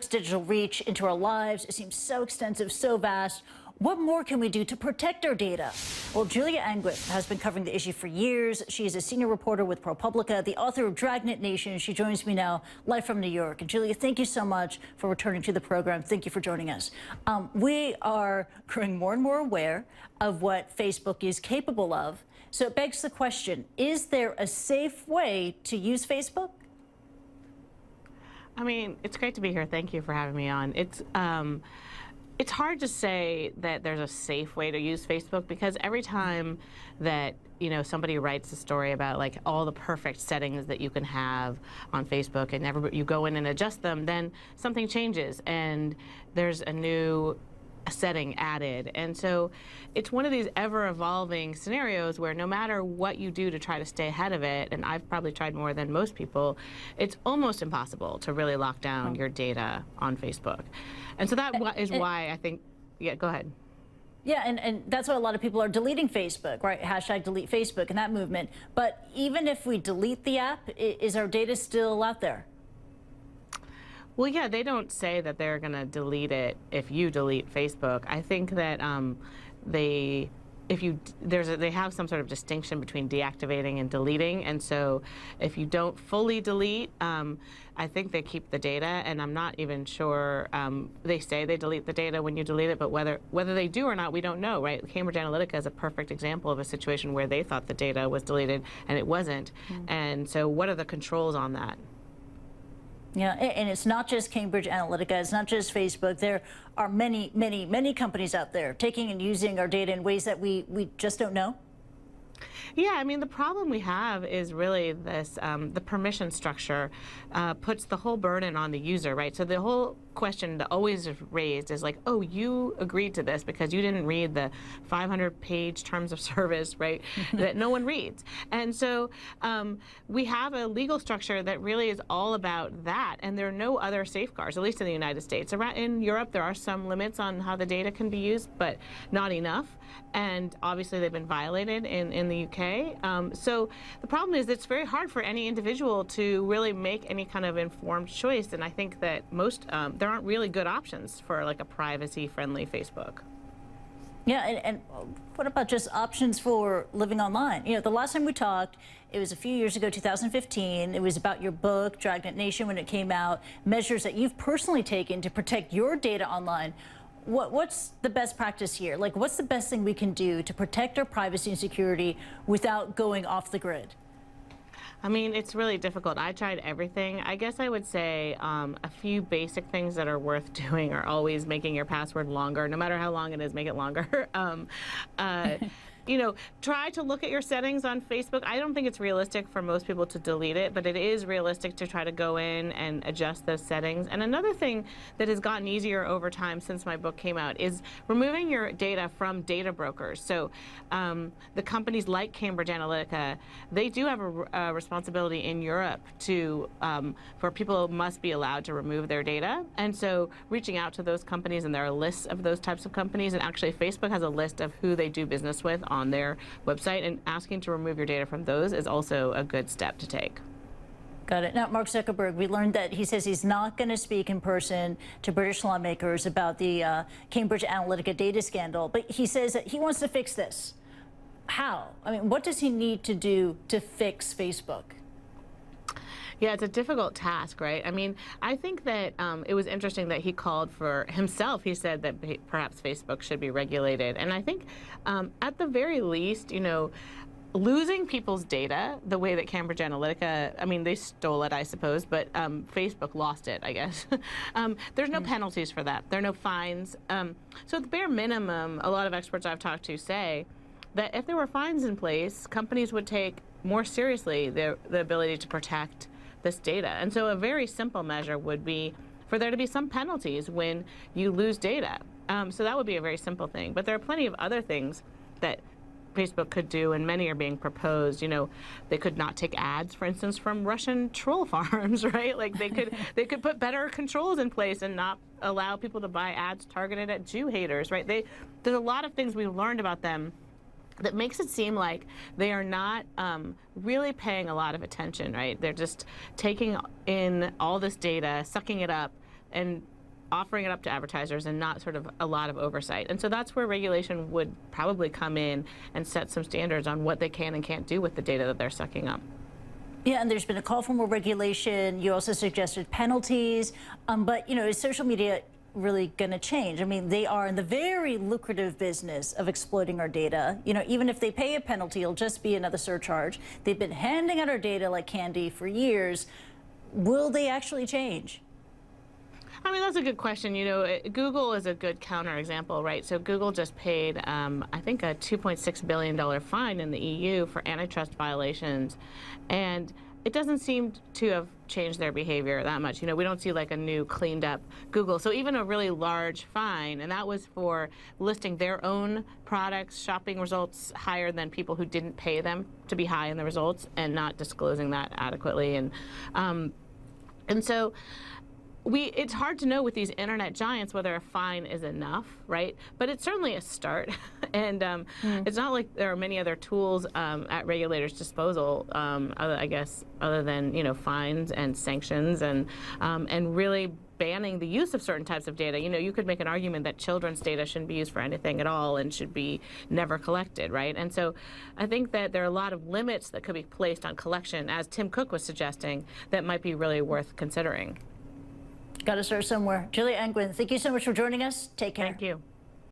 Digital reach into our lives, it seems so extensive, so vast. What more can we do to protect our data? Well, Julia Angwin has been covering the issue for years. She is a senior reporter with ProPublica, the author of Dragnet Nation. She joins me now live from New York. And Julia, thank you so much for returning to the program. Thank you for joining us. We are growing more and more aware of what Facebook is capable of. So it begs the question, is there a safe way to use Facebook? I mean, it's great to be here. Thank you for having me on. It's hard to say that there's a safe way to use Facebook, because every time that somebody writes a story about like all the perfect settings that you can have on Facebook, and you go in and adjust them, then something changes and there's a new setting added. And so it's one of these ever-evolving scenarios where no matter what you do to try to stay ahead of it, and I've probably tried more than most people, it's almost impossible to really lock down your data on Facebook. And so that is why I think, yeah, go ahead. Yeah, and that's why a lot of people are deleting Facebook, right? Hashtag delete Facebook and that movement. But even if we delete the app, is our data still out there? Well, yeah, they don't say that they're going to delete it if you delete Facebook. I think that they have some sort of distinction between deactivating and deleting, and so if you don't fully delete, I think they keep the data, and I'm not even sure. They say they delete the data when you delete it, but whether they do or not, we don't know, right? Cambridge Analytica is a perfect example of a situation where they thought the data was deleted and it wasn't, and so what are the controls on that? Yeah, and it's not just Cambridge Analytica, it's not just Facebook. There are many, many, many companies out there taking and using our data in ways that we just don't know. Yeah, I mean, the problem we have is really this, the permission structure puts the whole burden on the user, right? So the whole question that always is raised is like, oh, you agreed to this because you didn't read the 500-page terms of service, right, that no one reads. And so we have a legal structure that really is all about that, and there are no other safeguards, at least in the United States. In Europe, there are some limits on how the data can be used, but not enough. And obviously, they've been violated in the UK. So the problem is it's very hard for any individual to really make any kind of informed choice. And I think that there aren't really good options for like a privacy-friendly Facebook. Yeah, and what about just options for living online? You know, the last time we talked, it was a few years ago, 2015. It was about your book, Dragnet Nation, when it came out, measures that you've personally taken to protect your data online. What's the best practice here? Like, what's the best thing we can do to protect our privacy and security without going off the grid? I mean, it's really difficult. I tried everything. I guess I would say a few basic things that are worth doing are always making your password longer. No matter how long it is, make it longer. Try to look at your settings on Facebook. I don't think it's realistic for most people to delete it, but it is realistic to try to go in and adjust those settings. And another thing that has gotten easier over time since my book came out is removing your data from data brokers. So the companies like Cambridge Analytica, they do have a responsibility in Europe for people must be allowed to remove their data. And so reaching out to those companies, and there are lists of those types of companies, and actually Facebook has a list of who they do business with on their website, and asking to remove your data from those is also a good step to take. Got it. Now, Mark Zuckerberg, we learned that he says he's not going to speak in person to British lawmakers about the Cambridge Analytica data scandal, but he says that he wants to fix this. How? I mean, what does he need to do to fix Facebook? Yeah, it's a difficult task, right? I mean, I think that it was interesting that he called for himself. He said that perhaps Facebook should be regulated. And I think at the very least, losing people's data the way that Cambridge Analytica, I mean, they stole it, I suppose, but Facebook lost it, I guess. There's no penalties for that. There are no fines. So at the bare minimum, a lot of experts I've talked to say that if there were fines in place, companies would take more seriously the ability to protect this data. And so a very simple measure would be for there to be some penalties when you lose data. So that would be a very simple thing. But there are plenty of other things that Facebook could do, and many are being proposed. They could not take ads, for instance, from Russian troll farms, right? Like they could put better controls in place and not allow people to buy ads targeted at Jew haters, right? There's a lot of things we've learned about them that makes it seem like they are not really paying a lot of attention, right? They're just taking in all this data, sucking it up, and offering it up to advertisers and not sort of a lot of oversight. And so that's where regulation would probably come in and set some standards on what they can and can't do with the data that they're sucking up. Yeah, and there's been a call for more regulation. You also suggested penalties. But, you know, is social media really going to change? I mean, they are in the very lucrative business of exploiting our data. You know, even if they pay a penalty, it'll just be another surcharge. They've been handing out our data like candy for years. Will they actually change? I mean, that's a good question. You know, Google is a good counterexample, right? So Google just paid, I think, a $2.6 billion fine in the EU for antitrust violations. And it doesn't seem to have changed their behavior that much. You know, we don't see like a new cleaned up Google. So even a really large fine, and that was for listing their own products, shopping results higher than people who didn't pay them to be high in the results and not disclosing that adequately. And so it's hard to know with these internet giants whether a fine is enough, right? But it's certainly a start. And it's not like there are many other tools at regulators' disposal, I guess, other than, you know, fines and sanctions and really banning the use of certain types of data. You know, you could make an argument that children's data shouldn't be used for anything at all and should be never collected, right? And so I think that there are a lot of limits that could be placed on collection, as Tim Cook was suggesting, that might be really worth considering. Got to start somewhere. Julia Angwin, thank you so much for joining us. Take care. Thank you.